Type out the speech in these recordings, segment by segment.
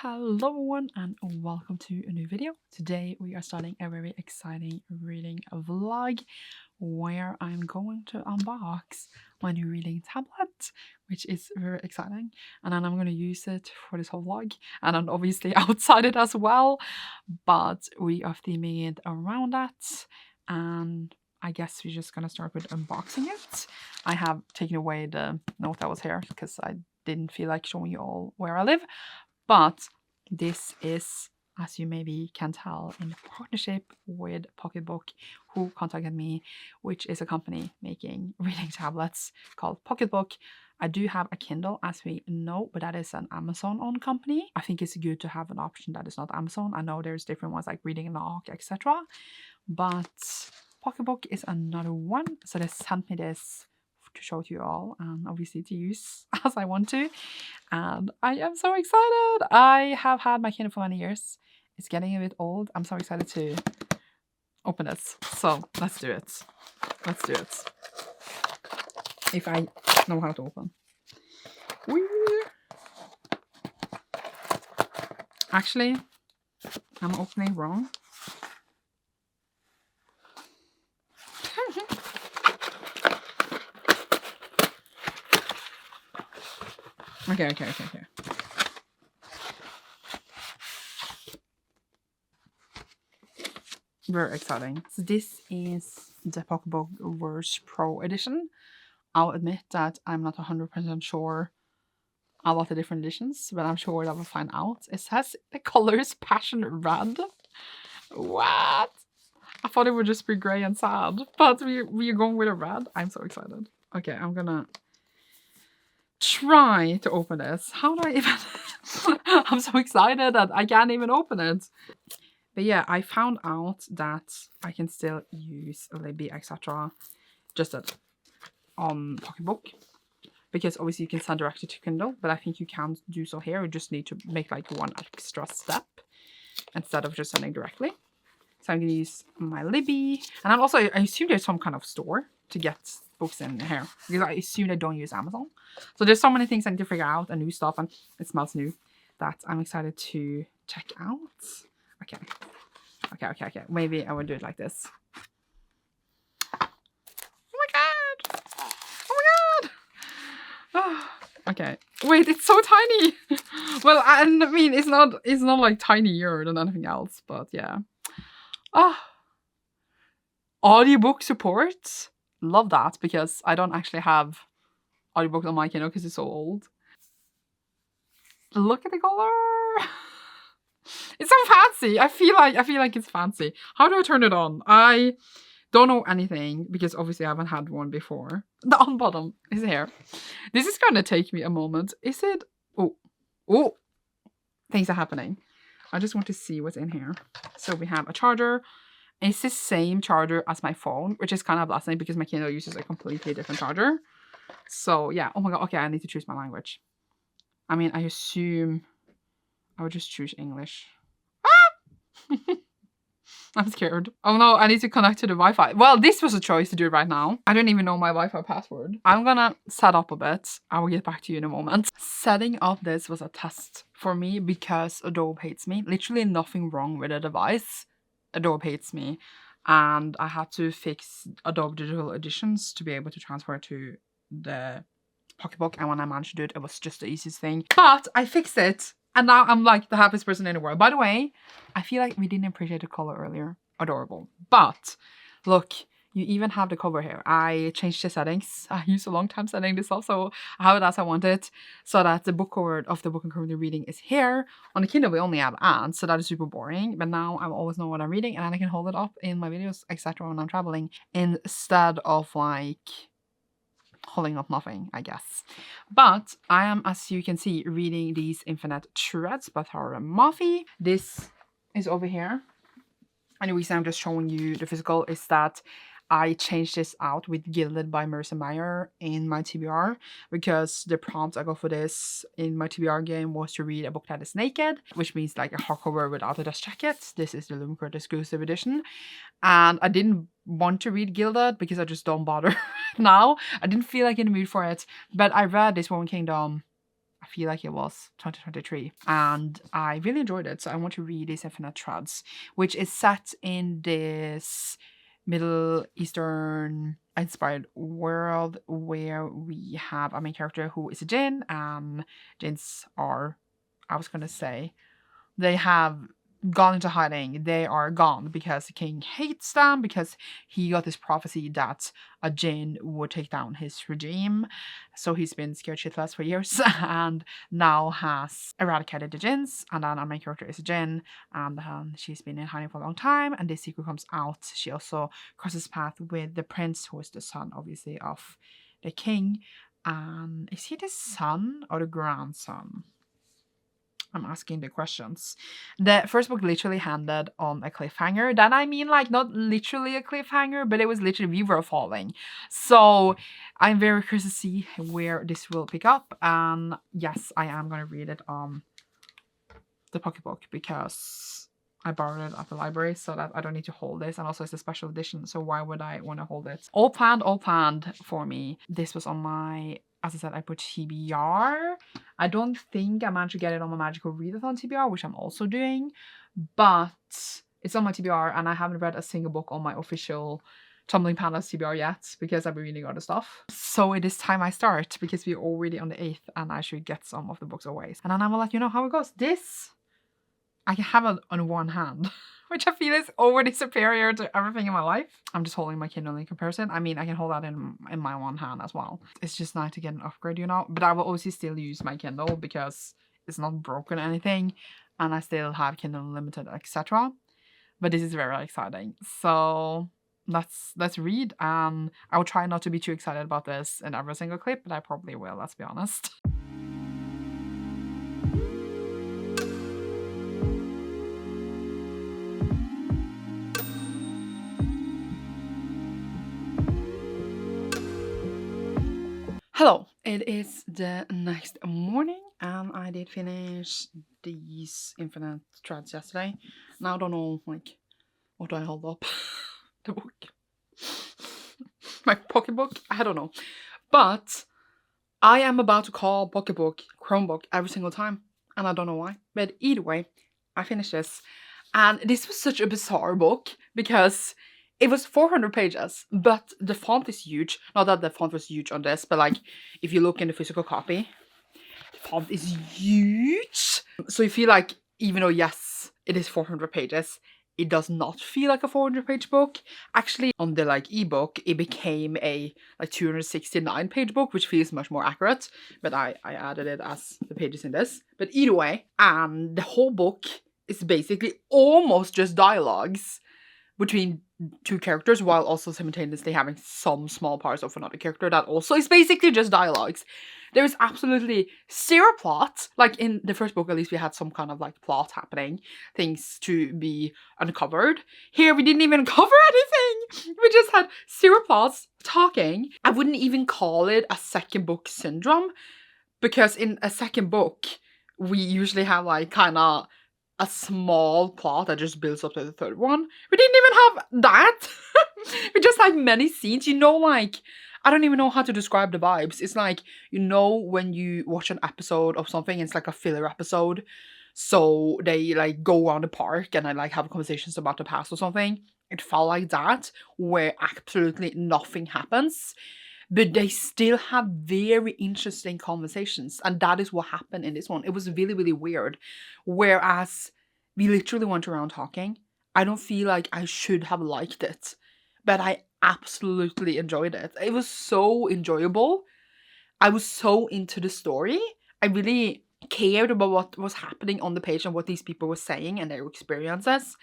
Hello everyone and welcome to a new video. Today we are starting a very exciting reading vlog where I'm going to unbox my new reading tablet, which is very exciting, and then I'm going to use it for this whole vlog and then obviously outside it as well, but we are theming it around that, and I guess we're just going to start with unboxing it. I have taken away the note that was here because I didn't feel like showing you all where I live. But this is, as you maybe can tell, in partnership with PocketBook, who contacted me, which is a company making reading tablets called PocketBook. I do have a Kindle, as we know, but that is an Amazon-owned company. I think it's good to have an option that is not Amazon. I know there's different ones like Reading Nook, etc. But PocketBook is another one. So they sent me this to show to you all and obviously to use as I want to, and I am so excited. I have had my Kindle for many years. It's getting a bit old. I'm so excited to open this, so let's do it. If I know how to open. Actually, I'm opening wrong. Okay. Very exciting. So this is the PocketBook Verse Pro Edition. I'll admit that I'm not 100% sure about the different editions, but I'm sure that we'll find out. It says the colors Passion Red. What? I thought it would just be grey and sad, but we're going with a red. I'm so excited. Okay, I'm gonna try to open this. How do I even... I'm so excited that I can't even open it. But yeah, I found out that I can still use Libby, etc. just on PocketBook, because obviously you can send directly to Kindle, but I think you can't do so here. You just need to make like one extra step instead of just sending directly. So I'm going to use my Libby, and I assume there's some kind of store to get books in here, because I assume they don't use Amazon. So there's so many things I need to figure out, and new stuff, and it smells new, that I'm excited to check out. Okay. Maybe I will do it like this. Oh my god! Oh, okay. Wait, it's so tiny. Well, I mean, it's not like tinier than anything else, but yeah. Audiobook support. Love that, because I don't actually have audiobooks on my Kindle because it's so old. Look at the color. It's so fancy. I feel like it's fancy. How do I turn it on? I don't know anything, because obviously I haven't had one before. The on bottom is here. This is gonna take me a moment. Is it? Oh, things are happening. I just want to see what's in here. So we have a charger. It's the same charger as my phone, which is kind of blessing because my Kindle uses a completely different charger. So yeah, oh my god, okay, I need to choose my language. I mean, I assume I would just choose English. Ah! I'm scared. Oh no, I need to connect to the Wi-Fi. Well, this was a choice to do it right now. I don't even know my Wi-Fi password. I'm gonna set up a bit. I will get back to you in a moment. Setting up this was a test for me because Adobe hates me. Literally nothing wrong with the device. Adobe hates me. And I had to fix Adobe Digital Editions to be able to transfer it to the PocketBook. And when I managed to do it, it was just the easiest thing. But I fixed it. And now I'm like the happiest person in the world. By the way, I feel like we didn't appreciate the color earlier. Adorable. But look, you even have the cover here. I changed the settings. I used a long time setting this up, so I have it as I want it, so that the book cover of the book I'm currently reading is here. On the Kindle, we only have ads, so that is super boring. But now I always know what I'm reading, and then I can hold it up in my videos, etc. when I'm traveling, instead of like holding up nothing, I guess. But I am, as you can see, reading these Infinite Threads by Tara Mafi. This is over here. And the reason I'm just showing you the physical is that I changed this out with Gilded by Marissa Meyer in my TBR, because the prompt I got for this in my TBR game was to read a book that is naked, which means like a hardcover without a dust jacket. This is the Lumcurt exclusive edition. And I didn't want to read Gilded because I just don't bother now. I didn't feel like in the mood for it. But I read this Woman Kingdom, I feel like it was 2023. And I really enjoyed it. So I want to read these Infinite Threads, which is set in this Middle Eastern inspired world where we have a main character who is a jinn, and jinns are, I was gonna say, they have gone into hiding. They are gone because the king hates them, because he got this prophecy that a jinn would take down his regime. So he's been scared shitless for years and now has eradicated the jinns. And then our main character is a jinn, and she's been in hiding for a long time, and this secret comes out. She also crosses path with the prince, who is the son, obviously, of the king. Is he the son or the grandson? I'm asking the questions. The first book literally ended on a cliffhanger. Then I mean, like, not literally a cliffhanger, but it was literally, we were falling. So I'm very curious to see where this will pick up. And yes, I am going to read it on the PocketBook because I borrowed it at the library, so that I don't need to hold this. And also it's a special edition, so why would I want to hold it? All planned for me. This was on my, as I said, I put TBR. I don't think I managed to get it on my Magical Readathon TBR, which I'm also doing, but it's on my TBR, and I haven't read a single book on my official Tumbling Pandas TBR yet because I've been reading other stuff. So it is time I start, because we're already on the 8th and I should get some of the books away. And then I will let you know how it goes. This, I can have it on one hand, which I feel is already superior to everything in my life. I'm just holding my Kindle in comparison. I mean, I can hold that in my one hand as well. It's just nice to get an upgrade, you know. But I will obviously still use my Kindle because it's not broken or anything. And I still have Kindle Unlimited, etc. But this is very exciting. So let's read. I will try not to be too excited about this in every single clip, but I probably will, let's be honest. Hello, it is the next morning and I did finish these Infinite Threads yesterday. Now I don't know, like, what do I hold up? The book. My PocketBook? I don't know. But I am about to call PocketBook Chromebook every single time, and I don't know why. But either way, I finished this. And this was such a bizarre book because it was 400 pages, but the font is huge. Not that the font was huge on this, but like, if you look in the physical copy, the font is huge. So you feel like, even though, yes, it is 400 pages, it does not feel like a 400-page book. Actually, on the like ebook, it became a like 269-page book, which feels much more accurate. But I added it as the pages in this. But either way, the whole book is basically almost just dialogues between two characters, while also simultaneously having some small parts of another character that also is basically just dialogues. There is absolutely zero plot. Like in the first book, at least we had some kind of like plot happening, things to be uncovered. Here we didn't even cover anything. We just had zero plots, talking. I wouldn't even call it a second book syndrome, because in a second book, we usually have like kind of a small plot that just builds up to the third one. We didn't even have that. We just had many scenes, you know, like, I don't even know how to describe the vibes. It's like, you know, when you watch an episode of something, it's like a filler episode. So they like go around the park and I like have conversations about the past or something. It felt like that, where absolutely nothing happens. But they still have very interesting conversations. And that is what happened in this one. It was really, really weird. Whereas we literally went around talking. I don't feel like I should have liked it, but I absolutely enjoyed it. It was so enjoyable. I was so into the story. I really cared about what was happening on the page and what these people were saying and their experiences.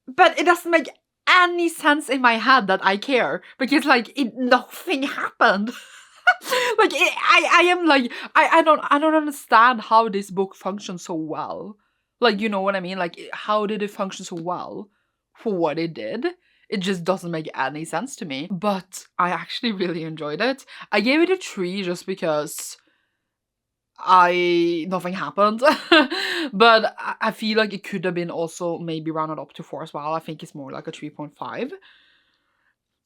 But it doesn't make any sense in my head that I care, because like nothing happened. Like I am like I don't understand how this book functions so well. Like, you know what I mean? Like, how did it function so well for what it did? It just doesn't make any sense to me. But I actually really enjoyed it. I gave it a 3 just because nothing happened. But I feel like it could have been also maybe rounded up to 4 as well. I think it's more like a 3.5.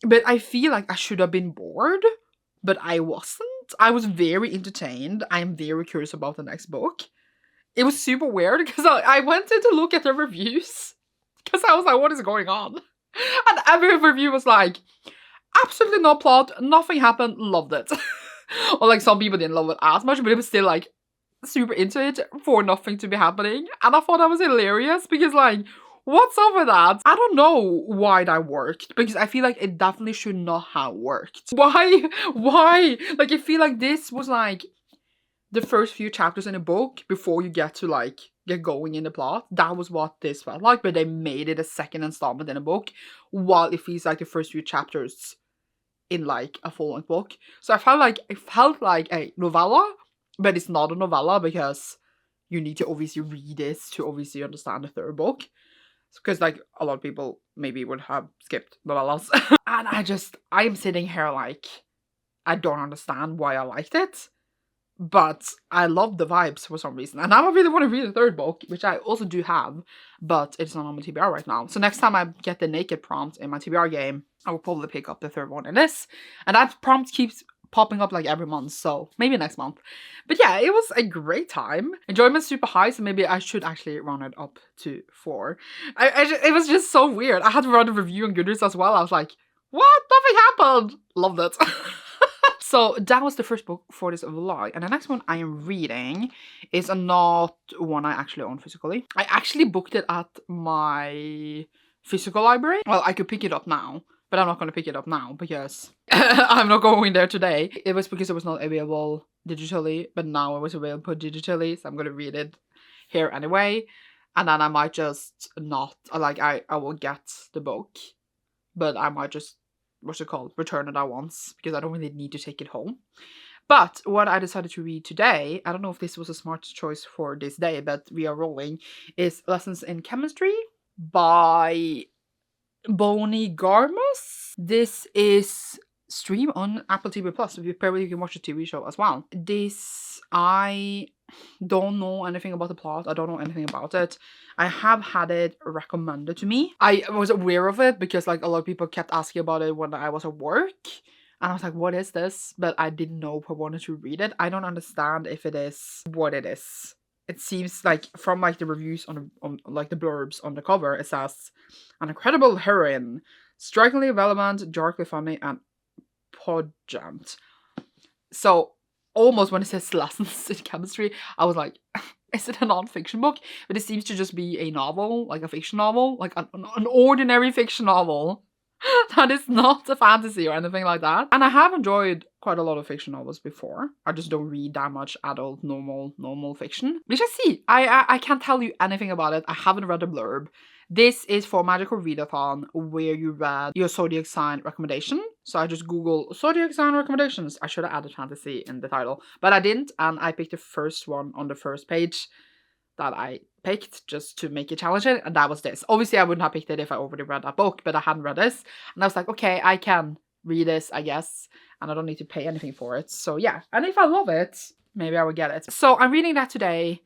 But I feel like I should have been bored, but I wasn't. But I was very entertained. I am very curious about the next book. It was super weird because I went in to look at the reviews because I was like, what is going on? And every review was like, absolutely no plot, nothing happened, loved it. Or like some people didn't love it as much, but it was still like super into it for nothing to be happening. And I thought that was hilarious because like, what's up with that? I don't know why that worked because I feel like it definitely should not have worked. Why? Like I feel like this was like the first few chapters in a book before you get to like get going in the plot. That was what this felt like, but they made it a second installment in a book while it feels like the first few chapters in like a full-length book. So I felt like it felt like a novella, but it's not a novella because you need to obviously read this to obviously understand the third book. Because like a lot of people maybe would have skipped novellas. And I am sitting here like, I don't understand why I liked it. But I love the vibes for some reason. And now I really want to read the third book, which I also do have, but it's not on my TBR right now. So next time I get the naked prompt in my TBR game, I will probably pick up the third one in this. And that prompt keeps popping up like every month, so maybe next month. But yeah, it was a great time. Enjoyment super high, so maybe I should actually run it up to 4. It was just so weird. I had to run a review on Goodreads as well. I was like, what? Nothing happened. Loved it. So that was the first book for this vlog, and the next one I am reading is not one I actually own physically. I actually booked it at my physical library. Well, I could pick it up now, but I'm not going to pick it up now because I'm not going there today. It was because it was not available digitally, but now it was available digitally, so I'm going to read it here anyway. And then I might just not, like, I will get the book, but I might just, what's it called, return it at once because I don't really need to take it home. But what I decided to read today, I don't know if this was a smart choice for this day, but we are rolling, is Lessons in Chemistry by Bonnie Garmus. This is stream on Apple TV Plus. Apparently you can watch the TV show as well. This, I don't know anything about the plot. I don't know anything about it. I have had it recommended to me. I was aware of it because like a lot of people kept asking about it when I was at work. And I was like, what is this? But I didn't know if I wanted to read it. I don't understand if it is what it is. It seems like from like the reviews on like the blurbs on the cover, it says an incredible heroine, strikingly relevant, darkly funny, and pungent. So almost when it says Lessons in Chemistry, I was like, is it a non-fiction book? But it seems to just be a novel, like a fiction novel, like an ordinary fiction novel. That is not a fantasy or anything like that. And I have enjoyed quite a lot of fiction novels before. I just don't read that much adult, normal fiction. Which I see. I can't tell you anything about it. I haven't read the blurb. This is for Magical Readathon where you read your zodiac sign recommendation. So I just Google zodiac sign recommendations. I should have added fantasy in the title, but I didn't. And I picked the first one on the first page that I picked just to make it challenging, and that was this. Obviously, I wouldn't have picked it if I already read that book, but I hadn't read this, and I was like, okay, I can read this, I guess, and I don't need to pay anything for it. So yeah, and if I love it, maybe I will get it. So I'm reading that today.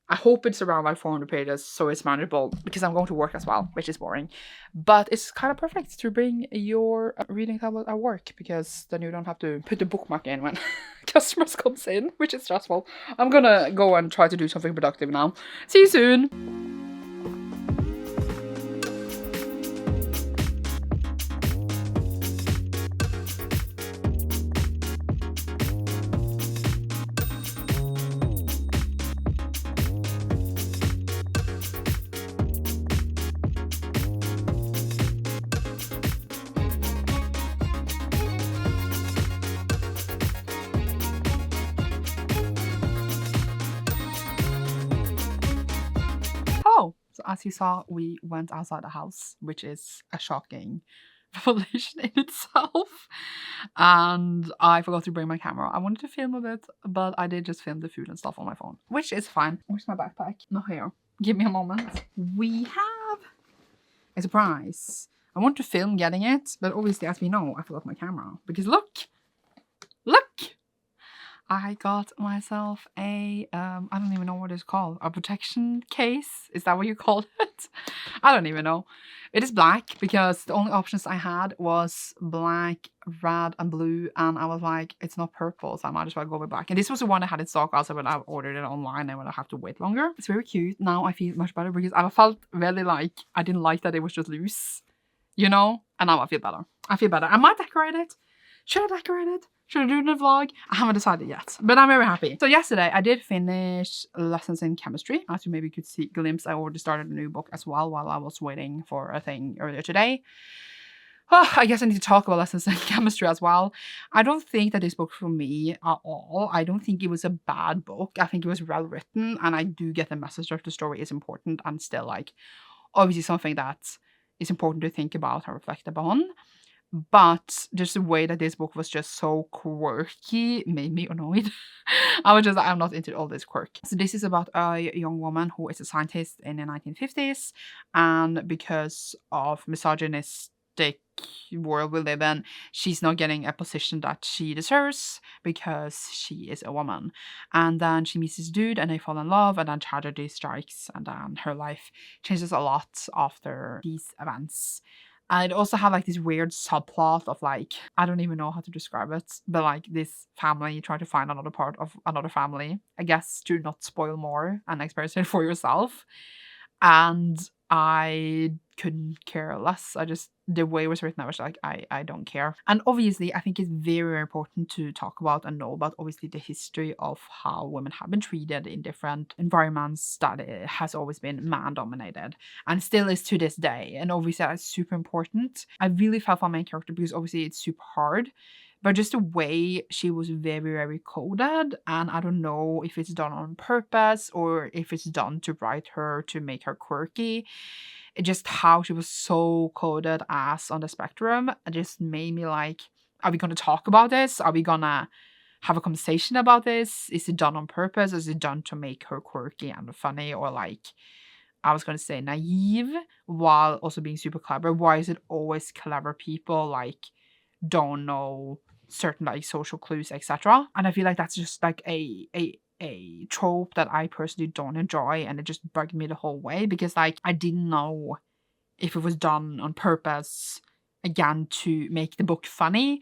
I hope it's around like 400 pages, so it's manageable, because I'm going to work as well, which is boring. But it's kind of perfect to bring your reading tablet at work, because then you don't have to put the bookmark in when customers comes in, which is stressful. I'm gonna go and try to do something productive now. See you soon! So as you saw, we went outside the house, which is a shocking revelation in itself. And I forgot to bring my camera. I wanted to film a bit, but I did just film the food and stuff on my phone, which is fine. Where's my backpack? Not here. Give me a moment. We have a surprise. I want to film getting it, but obviously, as we know, I forgot my camera. Because look! I got myself a I don't even know what it's called. A protection case? Is that what you call it? I don't even know. It is black because the only options I had was black, red, and blue, and I was like, it's not purple, so I might as well go with black. And this was the one I had in stock also when I ordered it online and when I have to wait longer. It's very cute. Now I feel much better because I felt really like I didn't like that it was just loose, you know? And now I feel better. I feel better. I might decorate it. Should I decorate it? Should I do it in a vlog? I haven't decided yet, but I'm very happy. So yesterday I did finish lessons in chemistry. As you maybe could see glimpse, I already started a new book as well while I was waiting for a thing earlier today. Oh, I guess I need to talk about lessons in chemistry as well. I don't think that this book for me at all. I don't think it was a bad book. I think it was well written, and I do get the message that the story is important and still like obviously something that is important to think about and reflect upon. But just the way that this book was just so quirky made me annoyed. I was just like, I'm not into all this quirk. So this is about a young woman who is a scientist in the 1950s, and because of misogynistic world we live in, she's not getting a position that she deserves because she is a woman. And then she meets this dude and they fall in love, and then tragedy strikes, and then her life changes a lot after these events. And it also had like this weird subplot of like, I don't even know how to describe it, but like this family trying to find another part of another family, I guess, to not spoil more and experience it for yourself. And I couldn't care less. The way it was written, I was like, I don't care. And obviously, I think it's very, very important to talk about and know about obviously the history of how women have been treated in different environments that it has always been man-dominated and still is to this day. And obviously, that's super important. I really felt for my main character because obviously it's super hard. But just the way she was very, very coded, and I don't know if it's done on purpose or if it's done to write her to make her quirky. It just how she was so coded as on the spectrum, it just made me like, are we going to talk about this? Are we gonna have a conversation about this? Is it done on purpose? Is it done to make her quirky and funny, or like, I was going to say naive while also being super clever? Why is it always clever people like don't know certain like social clues, etc.? And I feel like that's just like a trope that I personally don't enjoy, and it just bugged me the whole way because like I didn't know if it was done on purpose again to make the book funny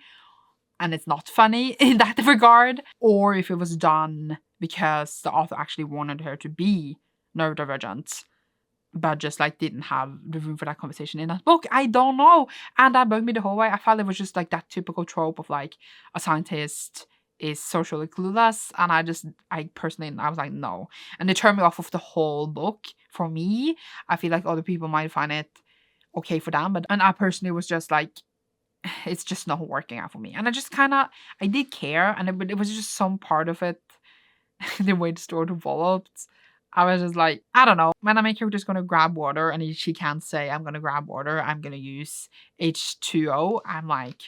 and it's not funny in that regard, or if it was done because the author actually wanted her to be neurodivergent but just like didn't have the room for that conversation in that book. I don't know. And that bugged me the whole way. I felt it was just like that typical trope of like a scientist is socially clueless, and I was like, no. And it turned me off of the whole book. For me, I feel like other people might find it okay for them, and I personally was just like, it's just not working out for me. And I did care, but it was just some part of it, the way the story developed, I was just like, I don't know. When I make her just gonna grab water and she can't say I'm gonna grab water, I'm gonna use H2O, I'm like,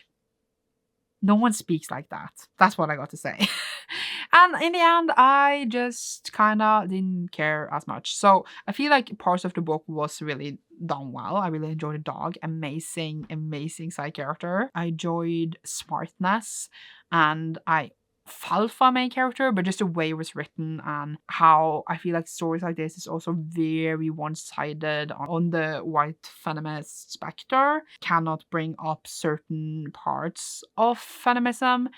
no one speaks like that. That's what I got to say. And in the end, I just kind of didn't care as much. So I feel like parts of the book was really done well. I really enjoyed the dog. Amazing, amazing side character. I enjoyed smartness, and I felt for main character, but just the way it was written and how I feel like stories like this is also very one-sided on the white feminist spectre, cannot bring up certain parts of feminism.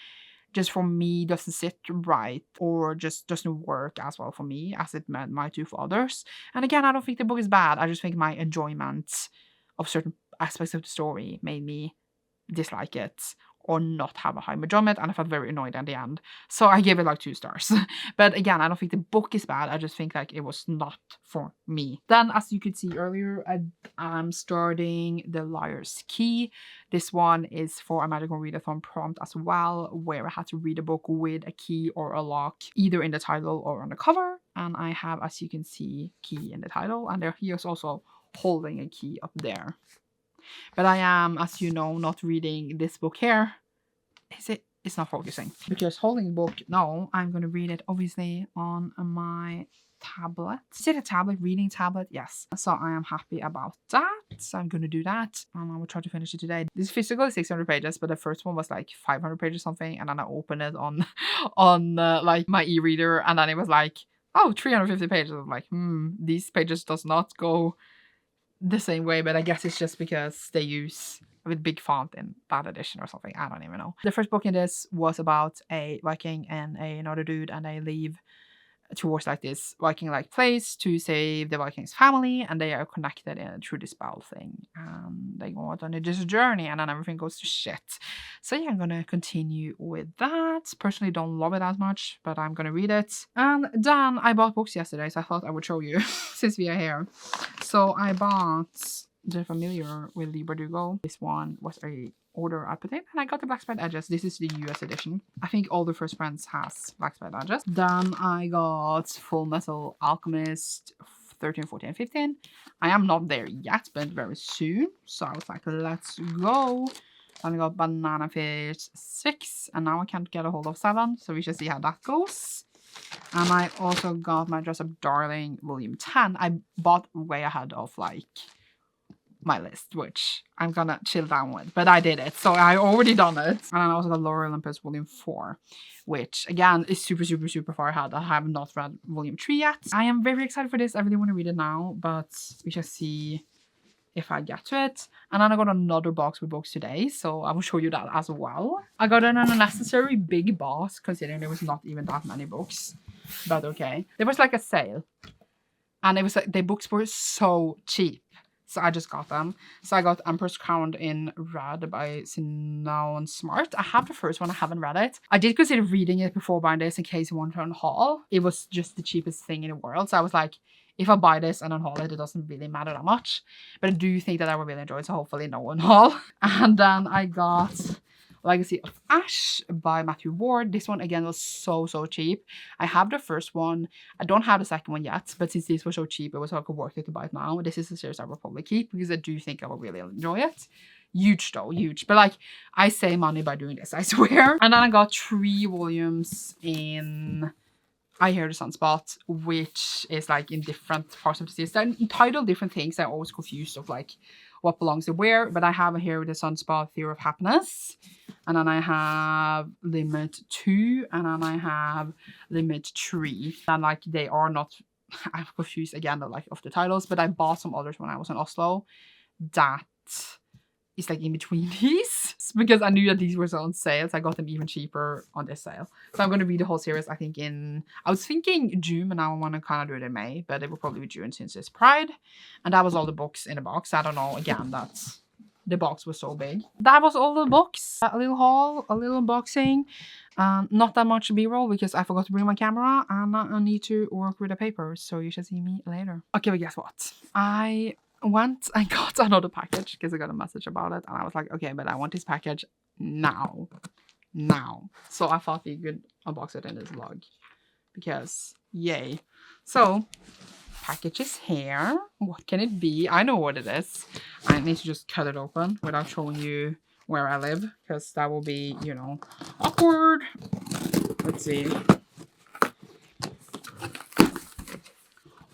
Just for me doesn't sit right, or just doesn't work as well for me as it might do for others. And again, I don't think the book is bad. I just think my enjoyment of certain aspects of the story made me dislike it or not have a high enjoyment, and I felt very annoyed at the end. So I gave it like 2 stars. But again, I don't think the book is bad. I just think like it was not for me. Then, as you could see earlier, I'm starting The Liar's Key. This one is for a magical readathon prompt as well, where I had to read a book with a key or a lock, either in the title or on the cover. And I have, as you can see, key in the title, and he is also holding a key up there. But I am, as you know, not reading this book here. It's not focusing. Because holding the book, no, I'm going to read it obviously on my tablet. Is it a tablet? Reading tablet? Yes. So I am happy about that. So I'm gonna do that and I will try to finish it today. This physical is 600 pages, but the first one was like 500 pages something, and then I opened it on like my e-reader, and then it was like, oh, 350 pages. I'm like, these pages does not go the same way, but I guess it's just because they use with big font in that edition or something. I don't even know. The first book in this was about a Viking and another dude, and they leave towards like this Viking like place to save the Vikings family, and they are connected through this spell thing, and they go out on this journey, and then everything goes to shit. So yeah, I'm gonna continue with that. Personally don't love it as much, but I'm gonna read it. And then I bought books yesterday, so I thought I would show you since we are here. So I bought The Familiar with Lee Bardugo. This one was a order I put in, and I got the Black Spread Edges. This is the US edition. I think all the First Friends has Black Spread Edges. Then I got Full Metal Alchemist 13, 14, and 15. I am not there yet, but very soon. So I was like, let's go. Then I got Banana Fish 6, and now I can't get a hold of 7, so we should see how that goes. And I also got my Dress Up Darling Volume 10. I bought way ahead of like my list, which I'm gonna chill down with, but I did it, so I already done it. And I also got Lower Olympus Volume 4, which again is super far ahead. I have not read Volume 3 yet. I am very excited for this. I really want to read it now, but we shall see if I get to it. And then I got another box with books today, so I will show you that as well. I got an unnecessary big box considering there was not even that many books, but okay. There was like a sale, and it was like the books were so cheap. So I just got them. So I got Emperor's Crown in red by Sinan Smart. I have the first one. I haven't read it. I did consider reading it before buying this in case I wanted on haul. It was just the cheapest thing in the world. So I was like, if I buy this and on haul it, it doesn't really matter that much. But I do think that I will really enjoy it. So hopefully no on haul. And then I got Legacy of Ash by Matthew Ward. This one again was so cheap. I have the first one. I don't have the second one yet, but since these were so cheap, it was like worth it to buy it now. This is a series I will probably keep because I do think I will really enjoy it. Huge though, huge. But like, I save money by doing this, I swear. And then I got 3 volumes in I Hear the Sunspot, which is like in different parts of the series. They're entitled different things. I'm always confused of like what belongs to where, but I have a Here with the Sunspot, Theory of Happiness, and then I have Limit 2, and then I have Limit 3. And like they are not, I'm confused again of the titles, but I bought some others when I was in Oslo that is like in between these because I knew that these were on sale, so I got them even cheaper on this sale. So I'm going to read the whole series, I think I was thinking June, and now I want to kind of do it in May, but it will probably be June since it's Pride. And that was all the books in the box. I don't know, again, that's the box was so big. That was all the books. A little haul, a little unboxing. Not that much b-roll because I forgot to bring my camera, and I need to work with the papers, so you should see me later. Okay, but guess what? I got another package because I got a message about it, and I was like, okay, but I want this package now. So I thought we could unbox it in this vlog because yay. So package is here. What can it be? I know what it is. I need to just cut it open without showing you where I live because that will be, you know, awkward. Let's see.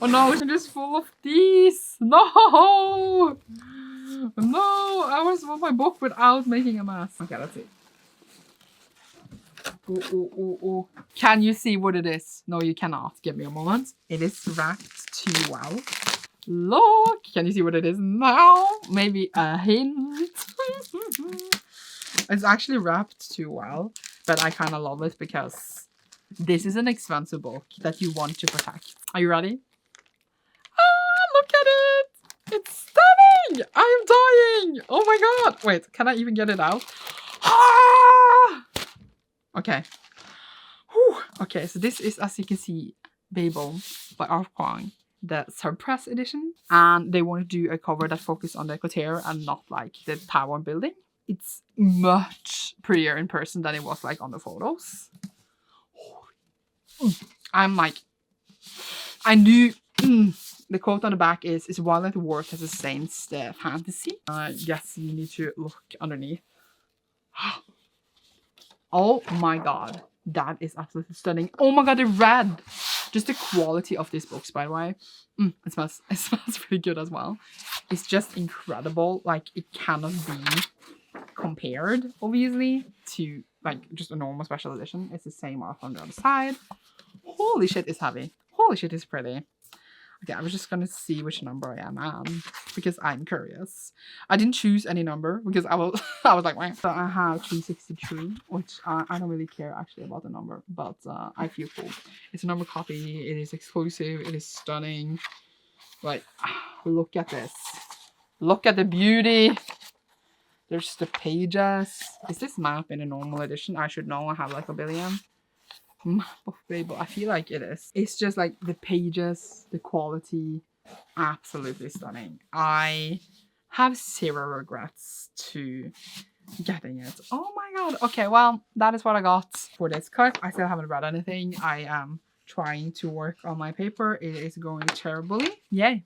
Oh no, it's just full of these. No! I always want my book without making a mess. Okay, let's see. Ooh. Can you see what it is? No, you cannot. Give me a moment. It is wrapped too well. Look! Can you see what it is now? Maybe a hint. It's actually wrapped too well, but I kind of love it because this is an expensive book that you want to protect. Are you ready? Look at it! It's stunning! I am dying! Oh my god! Wait, can I even get it out? Ah! Okay. Whew. Okay, so this is, as you can see, Babel by R. Kwang, the Subpress edition. And they want to do a cover that focuses on the couture and not like the tower building. It's much prettier in person than it was like on the photos. I'm like, I knew... The quote on the back is while the work has the saints the fantasy. Yes, you need to look underneath. Oh my god. That is absolutely stunning. Oh my god, the red. Just the quality of these books, by the way. It smells really good as well. It's just incredible. Like, it cannot be compared, obviously, to like just a normal special edition. It's the same off on the other side. Holy shit, it's heavy. Holy shit, it's pretty. Okay, I was just gonna see which number I am at because I'm curious. I didn't choose any number because I was like, wait. So I have 363, which I don't really care actually about the number, but I feel cool. It's a number copy. It is exclusive. It is stunning. Like, look at this. Look at the beauty. There's the pages. Is this map in a normal edition? I should know. I have like a billion. Map of Babel. I feel like it is. It's just like the pages, the quality, absolutely stunning. I have zero regrets to getting it. Oh my god. Okay, well, that is what I got for this cut. I still haven't read anything. I am trying to work on my paper. It is going terribly. Yay.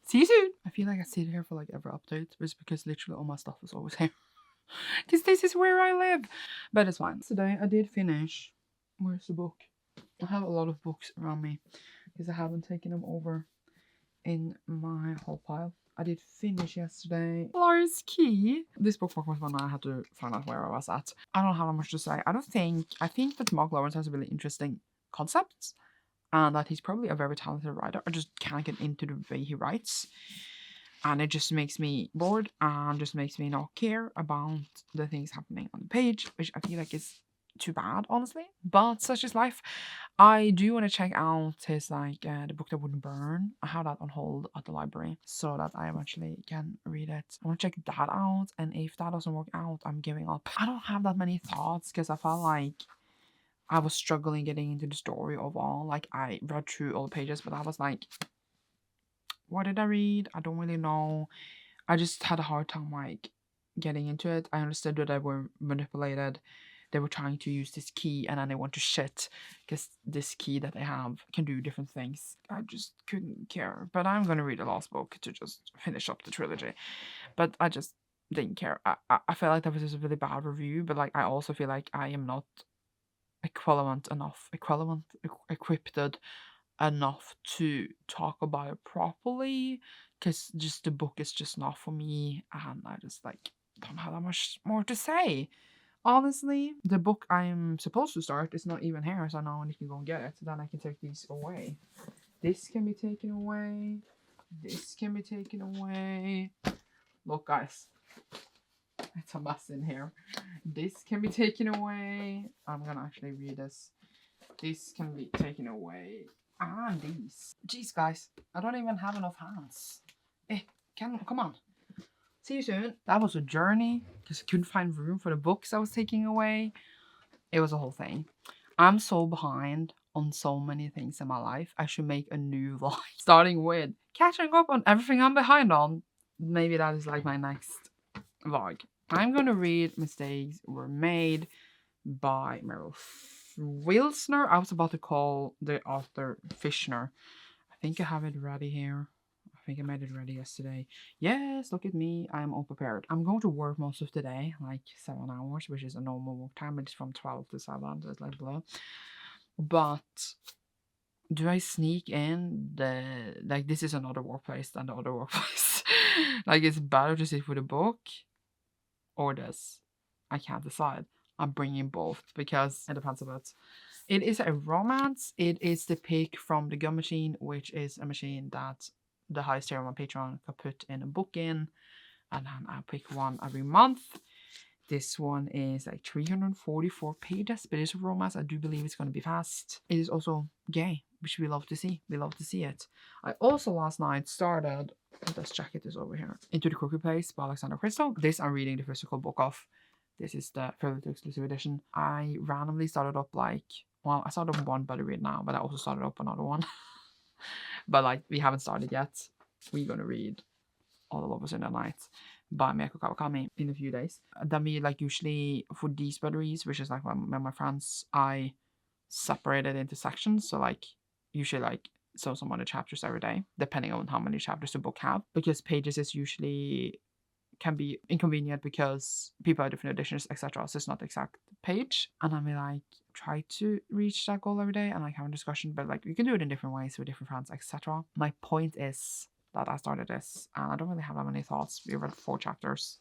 See you soon. I feel like I sit here for like every update. It's because literally all my stuff is always here. Because this is where I live. But it's fine. Today I did finish. Where's the book? I have a lot of books around me because I haven't taken them over in my whole pile. I did finish yesterday. Lars Key. This book was one I had to find out where I was at. I don't have that much to say. I think that Mark Lawrence has a really interesting concept and that he's probably a very talented writer. I just can't get into the way he writes. And it just makes me bored and just makes me not care about the things happening on the page, which I feel like is too bad, honestly, but such is life. I do want to check out his like the book that wouldn't burn. I have that on hold at the library so that I eventually can read it. I want to check that out, and if that doesn't work out, I'm giving up. I don't have that many thoughts because I felt like I was struggling getting into the story overall. Like, I read through all the pages, but I was like, what did I read? I don't really know. I just had a hard time like getting into it. I understood that they were manipulated. They were trying to use this key and then they want to shit because this key that they have can do different things. I just couldn't care. But I'm going to read the last book to just finish up the trilogy. But I just didn't care. I felt like that was just a really bad review. But like, I also feel like I am not equipped enough to talk about it properly. Because just the book is just not for me. And I just like don't have that much more to say. Honestly, the book I'm supposed to start is not even here, so now I can go and get it. Then I can take these away. This can be taken away. This can be taken away. Look, guys. It's a mess in here. This can be taken away. I'm gonna actually read this. This can be taken away. And these. Jeez, guys. I don't even have enough hands. Come on. See you soon. That was a journey because I couldn't find room for the books I was taking away. It was a whole thing. I'm so behind on so many things in my life. I should make a new vlog starting with catching up on everything I'm behind on. Maybe that is like my next vlog. I'm gonna read Mistakes Were Made by Meryl Wilsner. I was about to call the author Fishner. I think I have it ready here. I think I made it ready yesterday. Yes, look at me. I'm all prepared. I'm going to work most of the day, like 7 hours, which is a normal work time. It's from 12 to 7, so it's like blah. But do I sneak in like this is another workplace than the other workplace? Like, it's better to sit with a book or this. I can't decide. I'm bringing both because it depends a bit. It is a romance. It is the pick from the Gum Machine, which is a machine that the highest tier on my Patreon can put in a book in, and then I pick one every month. This one is like 344 pages, but it's a romance. I do believe it's going to be fast. It is also gay, which we love to see. We love to see it. I also last night started, this jacket is over here, Into the Crooked Place by Alexander Crystal. This I'm reading the physical book of. This is the fairly exclusive edition. I randomly started up I started up one, but I read now, but I also started up another one. But like, we haven't started yet. We're gonna read All the Lovers in the Night by Mieko Kawakami in a few days. Then we like usually for these batteries, which is like my friends, I separate it into sections. So like usually like some other chapters every day, depending on how many chapters the book have. Because pages is usually can be inconvenient because people have different editions, etc. So it's not exact page, and I may like try to reach that goal every day and like have a discussion, but like you can do it in different ways with different friends, etc. My point is that I started this and I don't really have that many thoughts. We read 4 chapters.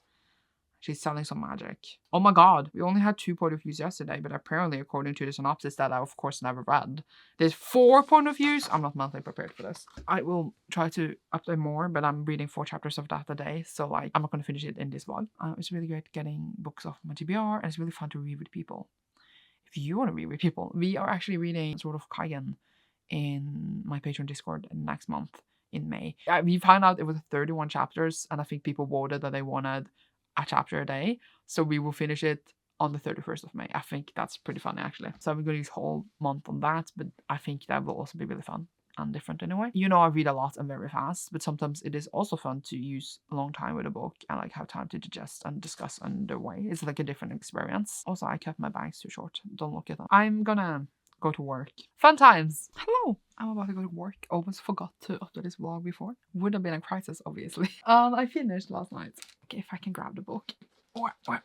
She's selling some magic. Oh my god, we only had 2 point of views yesterday, but apparently according to the synopsis that I of course never read, there's 4 point of views. I'm not mentally prepared for this. I will try to update more, but I'm reading 4 chapters of that a day, so like I'm not going to finish it in this vlog. It's really great getting books off my TBR, and it's really fun to read with people. If you want to read with people, we are actually reading Sword of Kaigen in my Patreon Discord next month in May. We found out it was 31 chapters, and I think people voted that they wanted a chapter a day, so we will finish it on the 31st of May. I think that's pretty funny actually. So I'm going to use whole month on that, but I think that will also be really fun and different anyway. You know, I read a lot and very fast, but sometimes it is also fun to use a long time with a book and like have time to digest and discuss underway. It's like a different experience. Also, I kept my bangs too short. Don't look at them. I'm gonna go to work. Fun times. Hello. I'm about to go to work. Almost forgot to upload this vlog before. Would have been a crisis, obviously. I finished last night. Okay, if I can grab the book. I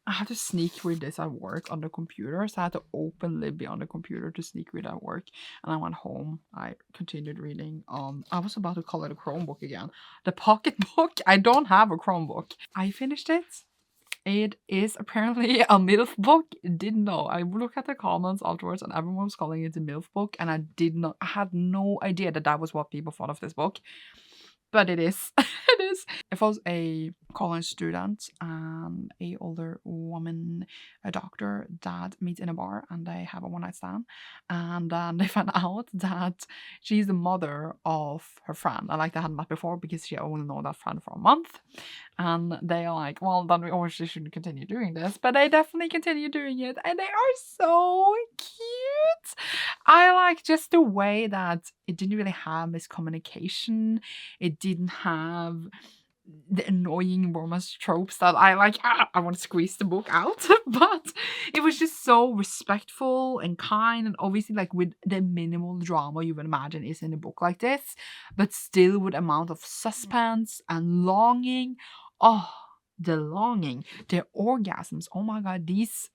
had to sneak read this at work on the computer, so I had to open Libby on the computer to sneak read at work. And I went home. I continued reading. I was about to call it a Chromebook again. The PocketBook. I don't have a Chromebook. I finished it. It is apparently a MILF book. Didn't know. I looked at the comments afterwards and everyone was calling it a MILF book, and I had no idea that that was what people thought of this book. But it is. It is. It was a college student and a older woman, a doctor, that meet in a bar and they have a one-night stand. And then they find out that she's the mother of her friend. And like they hadn't met before because she only known that friend for a month. And they are like, well, then we obviously shouldn't continue doing this. But they definitely continue doing it. And they are so cute. I like just the way that it didn't really have miscommunication. It didn't have the annoying romance tropes that I like. I want to squeeze the book out. But it was just so respectful and kind, and obviously like with the minimal drama you would imagine is in a book like this, but still with amount of suspense and longing. Oh, the longing, the orgasms. Oh my god, these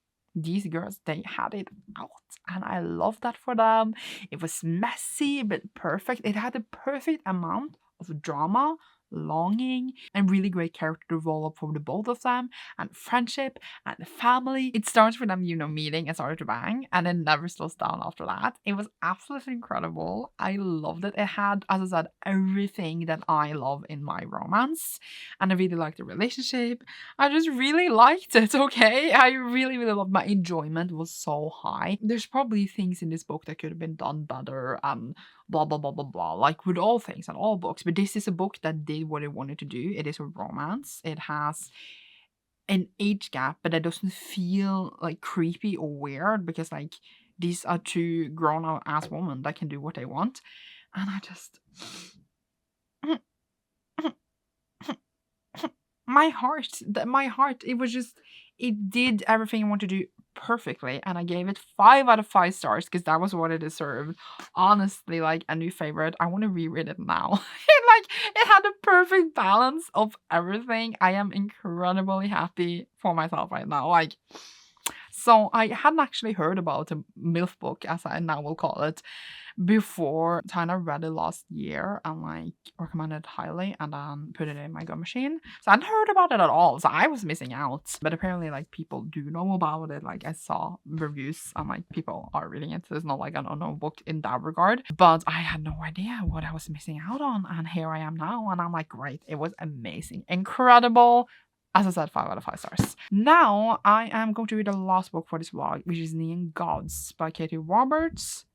girls, they had it out, and I love that for them. It was messy but perfect. It had the perfect amount of drama, longing, and really great character development for the both of them, and friendship and the family. It starts with them, you know, meeting and started to bang, and it never slows down after that. It was absolutely incredible. I loved it. It had, as I said, everything that I love in my romance, and I really liked the relationship. I just really liked it, okay? I really loved. My enjoyment was so high. There's probably things in this book that could have been done better, and blah blah blah blah blah, like with all things and all books, but this is a book that did what it wanted to do. It is a romance. It has an age gap, but it doesn't feel like creepy or weird because like these are 2 grown-up ass women that can do what they want. And I just my heart, it was just, it did everything I want to do perfectly, and I gave it 5 out of 5 stars because that was what it deserved. Honestly, like a new favorite. I want to reread it now. It had a perfect balance of everything. I am incredibly happy for myself right now. Like, so I hadn't actually heard about a MILF book, as I now will call it, before. Tina read it last year and like recommended it highly, and then put it in my go machine. So I hadn't heard about it at all, so I was missing out. But apparently like people do know about it. Like I saw reviews and like people are reading it. So it's not like an unknown book in that regard. But I had no idea what I was missing out on, and here I am now, and I'm like, great. It was amazing, incredible. As I said, 5 out of 5 stars. Now I am going to read the last book for this vlog, which is Neon Gods by Katie Roberts.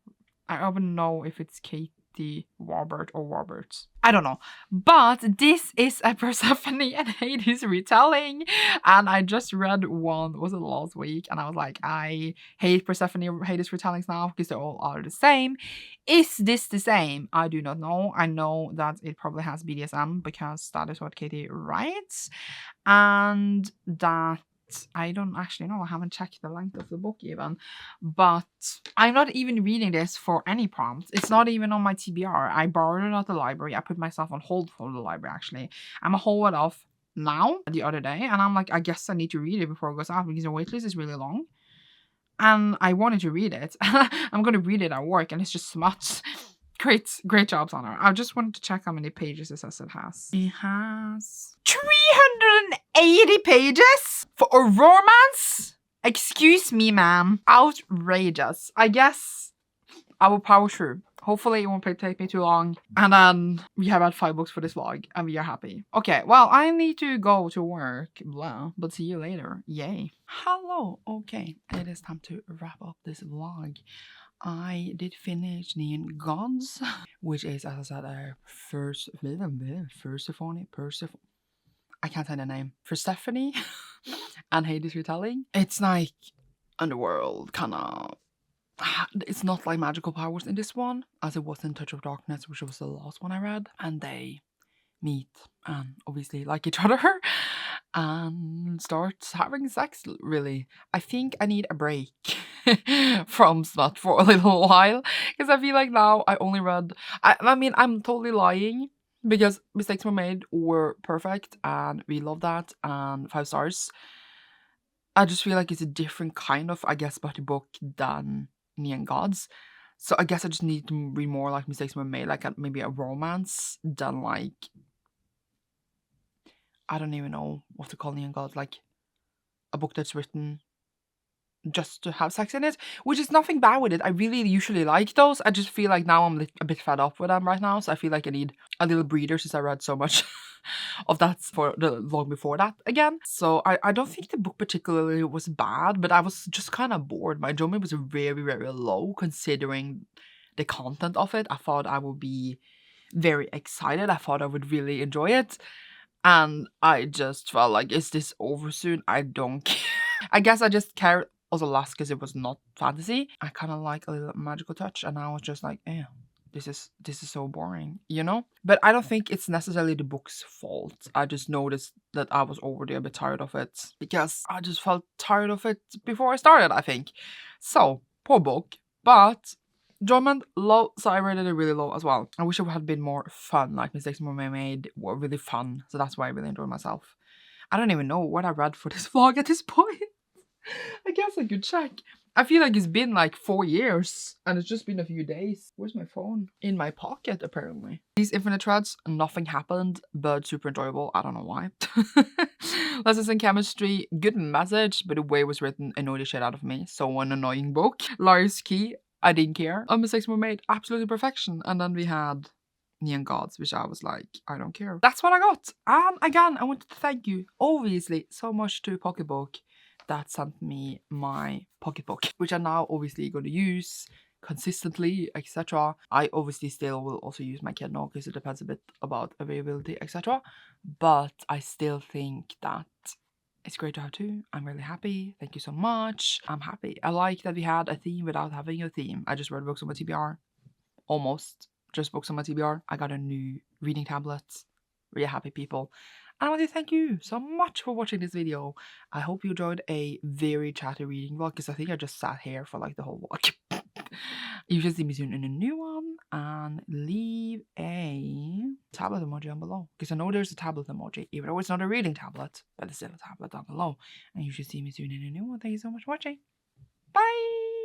I don't know if it's Katie Robert or Roberts. I don't know. But this is a Persephone and Hades retelling. And I just read one, was it last week? And I was like, I hate Persephone or Hades retellings now because they all are the same. Is this the same? I do not know. I know that it probably has BDSM because that is what Katie writes. And that I don't actually know. I haven't checked the length of the book even. But I'm not even reading this for any prompts. It's not even on my TBR. I borrowed it at the library. I put myself on hold for the library actually. I'm a hold it off now the other day, and I'm like, I guess I need to read it before it goes out because the waitlist is really long. And I wanted to read it. I'm gonna read it at work, and it's just smut. Great job, Connor. I just wanted to check how many pages it says it has. It has 380 pages for a romance? Excuse me, ma'am. Outrageous. I guess I will power through. Hopefully it won't take me too long. And then we have had 5 books for this vlog, and we are happy. Okay, well, I need to go to work, blah, but see you later. Yay. Hello. Okay, it is time to wrap up this vlog. I did finish Neon Gods, which is, as I said, a Persephone. I can't say the name. Persephone and Hades retelling. It's like underworld, kind of. It's not like magical powers in this one, as it was in Touch of Darkness, which was the last one I read. And they meet and obviously like each other and start having sex, really. I think I need a break from smut for a little while, because I feel like now I only read, I mean, I'm totally lying, because Mistakes Were Made were perfect and we love that, and 5 stars. I just feel like it's a different kind of, I guess, buddy book than Neon Gods. So I guess I just need to read more like Mistakes Were Made, like maybe a romance, than like, I don't even know what to call Neon Gods, like a book that's written just to have sex in it, which is nothing bad with it. I really usually like those. I just feel like now I'm a bit fed up with them right now, so I feel like I need a little breather since I read so much of that for the long before that again. So I don't think the book particularly was bad, but I was just kind of bored. My enjoyment was very, very low considering the content of it. I thought I would be very excited. I thought I would really enjoy it. And I just felt like, is this over soon? I don't care. I guess I just cared also less because it was not fantasy. I kind of like a little magical touch, and I was just like, eh, this is so boring, you know? But I don't think it's necessarily the book's fault. I just noticed that I was already a bit tired of it because I just felt tired of it before I started, I think. So, poor book, but enjoyment low, so I rated it really low as well. I wish it had been more fun, like Mistakes Were Made were really fun, so that's why I really enjoyed myself. I don't even know what I read for this vlog at this point. I guess I could check. I feel like it's been like 4 years and it's just been a few days. Where's my phone? In my pocket, apparently. These infinite threads, nothing happened, but super enjoyable. I don't know why. Lessons in chemistry, good message, but the way it was written annoyed the shit out of me. So an annoying book. Lars Key, I didn't care. Mistakes Were Made, absolutely perfection. And then we had Neon Gods, which I was like, I don't care. That's what I got. And again, I wanted to thank you, obviously, so much to PocketBook that sent me my PocketBook, which I'm now obviously going to use consistently, etc. I obviously still will also use my Kindle because it depends a bit about availability, etc. But I still think that it's great to have 2. I'm really happy. Thank you so much. I'm happy. I like that we had a theme without having a theme. I just read books on my TBR. Almost just books on my TBR. I got a new reading tablet. Really happy, people. And I want to thank you so much for watching this video. I hope you enjoyed a very chatty reading vlog, because I think I just sat here for like the whole vlog. You should see me soon in a new one, and leave a tablet emoji down below, because I know there's a tablet emoji, even though it's not a reading tablet, but it's still a tablet down below. And you should see me soon in a new one. Thank you so much for watching. Bye!